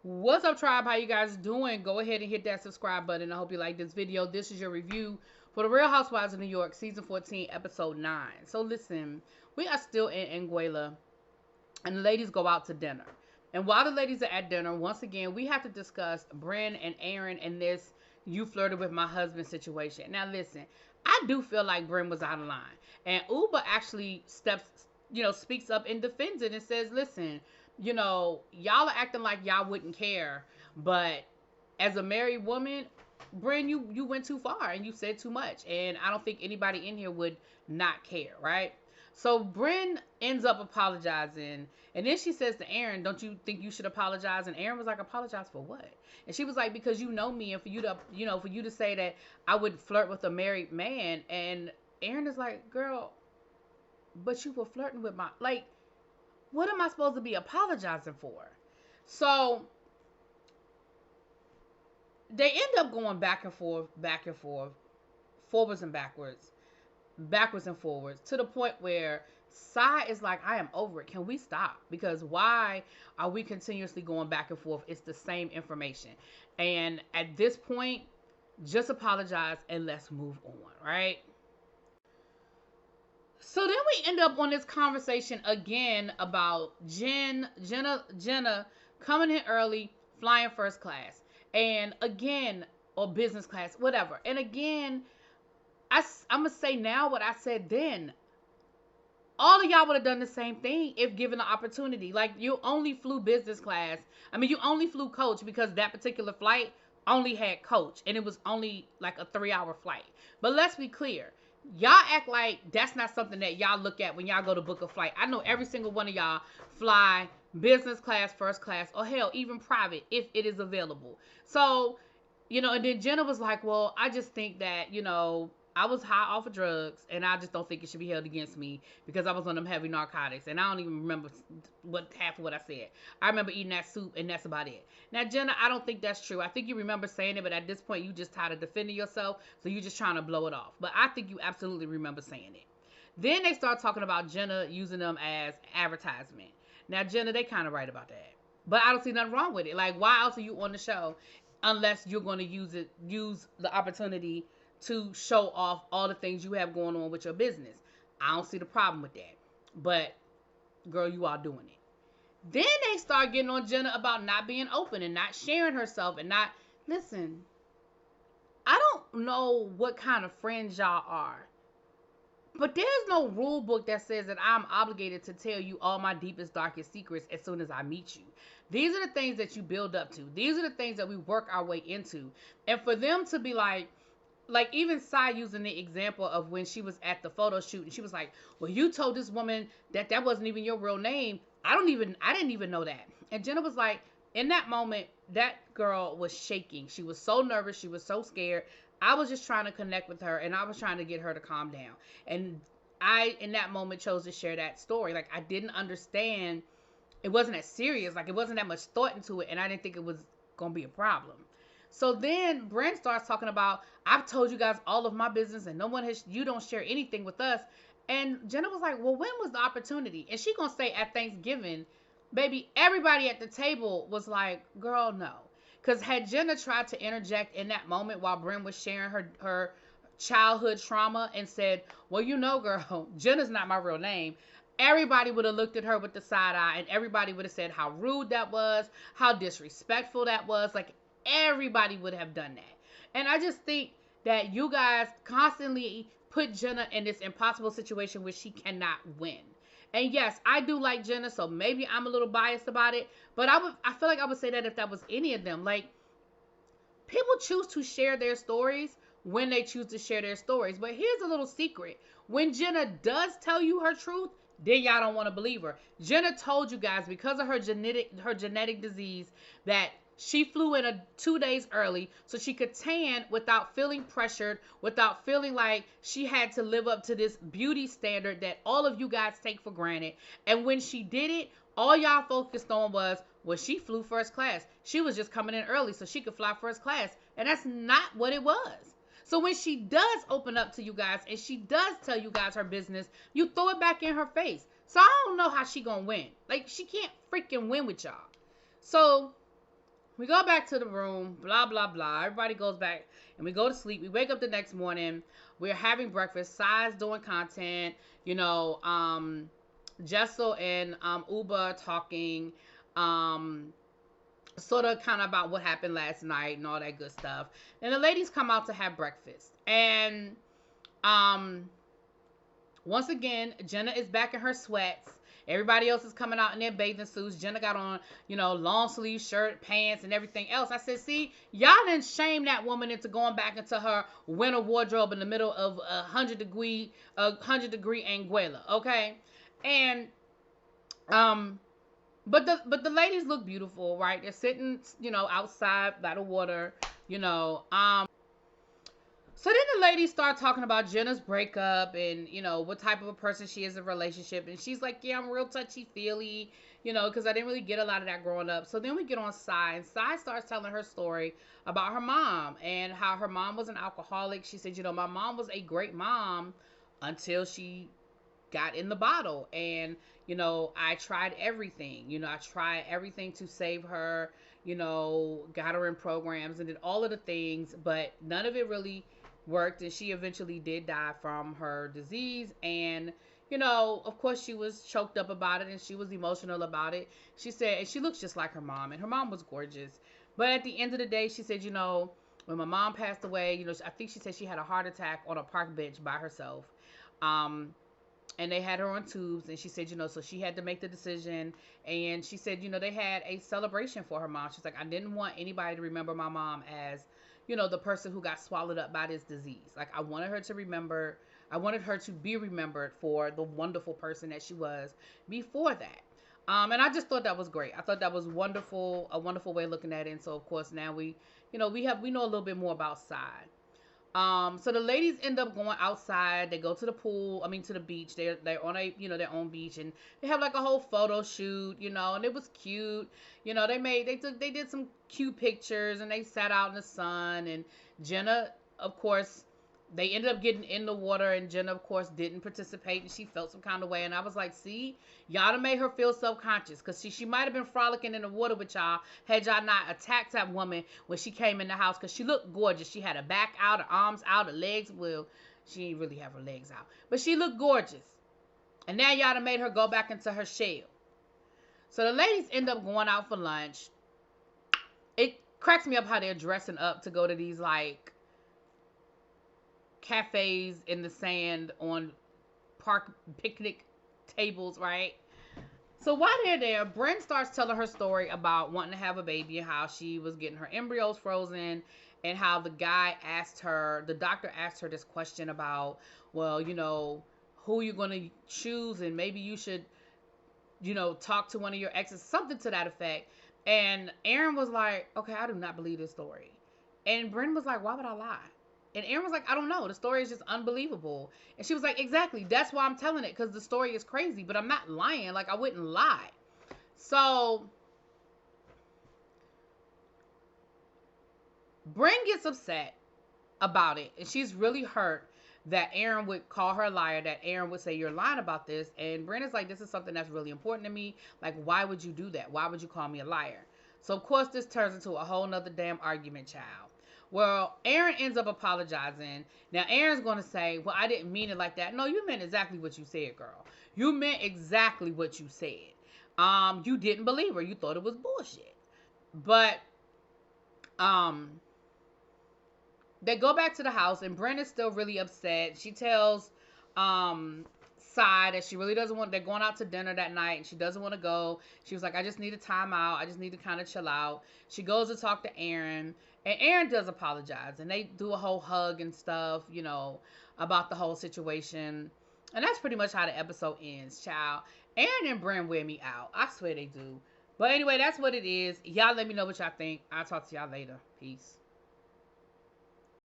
What's up, tribe? How you guys doing? Go ahead and hit that subscribe button. I hope you like this video. This is your review for the Real Housewives of New York, season 14, episode 9. So listen, we are still in Anguilla, and the ladies go out to dinner. And while the ladies are at dinner, once again, we have to discuss Brynn and Aaron and this "you flirted with my husband" situation. Now listen, I do feel like Brynn was out of line. And Uba actually speaks up and defends it and says, listen, y'all are acting like y'all wouldn't care, but as a married woman, Brynn, you went too far and you said too much, and I don't think anybody in here would not care, right? So Brynn ends up apologizing, and then she says to Aaron, "Don't you think you should apologize?" And Aaron was like, "Apologize for what?" And she was like, "Because you know me, and for you to say that I would flirt with a married man." And Aaron is like, "Girl, but you were flirting with my, like, what am I supposed to be apologizing for?" So they end up going back and forth, forwards and backwards and forwards, to the point where Sai is like, "I am over it. Can we stop? Because why are we continuously going back and forth? It's the same information." And at this point, just apologize and let's move on, right? So then we end up on this conversation again about Jenna coming in early, flying first class, and again, or business class, whatever. And again, I'm gonna say now what I said then. All of y'all would have done the same thing if given the opportunity. Like, you only flew business class. I mean, you only flew coach because that particular flight only had coach, and it was only like a 3-hour flight. But let's be clear. Y'all act like that's not something that y'all look at when y'all go to book a flight. I know every single one of y'all fly business class, first class, or hell, even private if it is available. So, and then Jenna was like, "Well, I just think that, I was high off of drugs, and I just don't think it should be held against me because I was on them heavy narcotics." And I don't even remember half of what I said. I remember eating that soup, and that's about it. Now, Jenna, I don't think that's true. I think you remember saying it, but at this point, you just tired of defending yourself, so you're just trying to blow it off. But I think you absolutely remember saying it. Then they start talking about Jenna using them as advertisement. Now, Jenna, they kind of right about that. But I don't see nothing wrong with it. Like, why else are you on the show unless you're going to use the opportunity to show off all the things you have going on with your business? I don't see the problem with that. But, girl, you are doing it. Then they start getting on Jenna about not being open and not sharing herself and not... Listen, I don't know what kind of friends y'all are, but there's no rule book that says that I'm obligated to tell you all my deepest, darkest secrets as soon as I meet you. These are the things that you build up to. These are the things that we work our way into. And for them to be like even Sai using the example of when she was at the photo shoot and she was like, "Well, you told this woman that wasn't even your real name. I didn't even know that." And Jenna was like, in that moment, that girl was shaking. She was so nervous. She was so scared. I was just trying to connect with her, and I was trying to get her to calm down. And I, in that moment, chose to share that story. Like, I didn't understand. It wasn't as serious. Like, it wasn't that much thought into it, and I didn't think it was going to be a problem. So then Brynn starts talking about, "I've told you guys all of my business, and you don't share anything with us." And Jenna was like, "Well, when was the opportunity?" And she going to say at Thanksgiving. Baby, everybody at the table was like, "Girl, no." Because had Jenna tried to interject in that moment while Brynn was sharing her childhood trauma and said, "Well, girl, Jenna's not my real name," everybody would have looked at her with the side eye, and everybody would have said how rude that was, how disrespectful that was. Like, everybody would have done that. And I just think that you guys constantly put Jenna in this impossible situation where she cannot win. And yes, I do like Jenna, so maybe I'm a little biased about it. But I feel like I would say that if that was any of them. Like, people choose to share their stories when they choose to share their stories. But here's a little secret. When Jenna does tell you her truth, then y'all don't want to believe her. Jenna told you guys because of her genetic disease that she flew in 2 days early so she could tan without feeling pressured, without feeling like she had to live up to this beauty standard that all of you guys take for granted. And when she did it, all y'all focused on was, well, she flew first class. She was just coming in early so she could fly first class. And that's not what it was. So when she does open up to you guys and she does tell you guys her business, you throw it back in her face. So I don't know how she gonna win. Like, she can't freaking win with y'all. So We go back to the room, blah, blah, blah. Everybody goes back and we go to sleep. We wake up the next morning. We're having breakfast. Sai's doing content. You know, Jessel and Uba talking. Sort of kind of about what happened last night and all that good stuff. And the ladies come out to have breakfast. And once again, Jenna is back in her sweats. Everybody else is coming out in their bathing suits. Jenna got on, you know, long sleeve shirt, pants, and everything else. I said, see, y'all didn't shame that woman into going back into her winter wardrobe in the middle of a 100-degree Anguilla, okay? And but the ladies look beautiful, right? They're sitting, you know, outside by the water, you know. So then the ladies start talking about Jenna's breakup and, you know, what type of a person she is in a relationship. And she's like, yeah, I'm real touchy-feely, you know, because I didn't really get a lot of that growing up. So then we get on Sai, and Sai starts telling her story about her mom and how her mom was an alcoholic. She said, you know, my mom was a great mom until she got in the bottle. And, you know, I tried everything. You know, I tried everything to save her, you know, got her in programs and did all of the things, but none of it really worked, and she eventually did die from her disease. And, you know, of course she was choked up about it and she was emotional about it. She said, and she looks just like her mom, and her mom was gorgeous. But at the end of the day, she said, you know, when my mom passed away, you know, I think she said she had a heart attack on a park bench by herself. And they had her on tubes, and she said, you know, so she had to make the decision. And she said, you know, they had a celebration for her mom. She's like, I didn't want anybody to remember my mom as, you know, the person who got swallowed up by this disease. Like, I wanted her to be remembered for the wonderful person that she was before that. And I just thought that was great. I thought that was wonderful, a wonderful way of looking at it. And so, of course, now we know a little bit more about Sai. So the ladies end up going outside. They go to the pool. I mean, to the beach. They're on a, you know, their own beach, and they have like a whole photo shoot, you know, and it was cute. You know, they did some cute pictures, and they sat out in the sun. And Jenna, of course, they ended up getting in the water, and Jenna, of course, didn't participate, and she felt some kind of way. And I was like, see, y'all done made her feel self-conscious, because she might have been frolicking in the water with y'all had y'all not attacked that woman when she came in the house, because she looked gorgeous. She had her back out, her arms out, her legs, well, she didn't really have her legs out, but she looked gorgeous. And now y'all done made her go back into her shell. So the ladies end up going out for lunch. It cracks me up how they're dressing up to go to these, like, cafes in the sand on park picnic tables, right? So while they're there, Bryn starts telling her story about wanting to have a baby and how she was getting her embryos frozen, and how the doctor asked her this question about, well, you know, who you're going to choose, and maybe you should, you know, talk to one of your exes, something to that effect. And Aaron was like, okay, I do not believe this story. And Bryn was like, why would I lie? And Aaron was like, I don't know. The story is just unbelievable. And she was like, exactly. That's why I'm telling it, because the story is crazy. But I'm not lying. Like, I wouldn't lie. So Bryn gets upset about it. And she's really hurt that Aaron would call her a liar, that Aaron would say, you're lying about this. And Bryn is like, this is something that's really important to me. Like, why would you do that? Why would you call me a liar? So, of course, this turns into a whole nother damn argument, child. Well, Aaron ends up apologizing. Now, Aaron's going to say, well, I didn't mean it like that. No, you meant exactly what you said, girl. You meant exactly what you said. You didn't believe her. You thought it was bullshit. But, they go back to the house, and Brenda's still really upset. She tells, Sai that she really doesn't want, they're going out to dinner that night, and she doesn't want to go. She was like, I just need a time out. I just need to kind of chill out. She goes to talk to Aaron, and Aaron does apologize, and they do a whole hug and stuff, you know, about the whole situation. And that's pretty much how the episode ends, child. Aaron and Bryn wear me out. I swear they do. But anyway, that's what it is. Y'all let me know what y'all think. I'll talk to y'all later. Peace.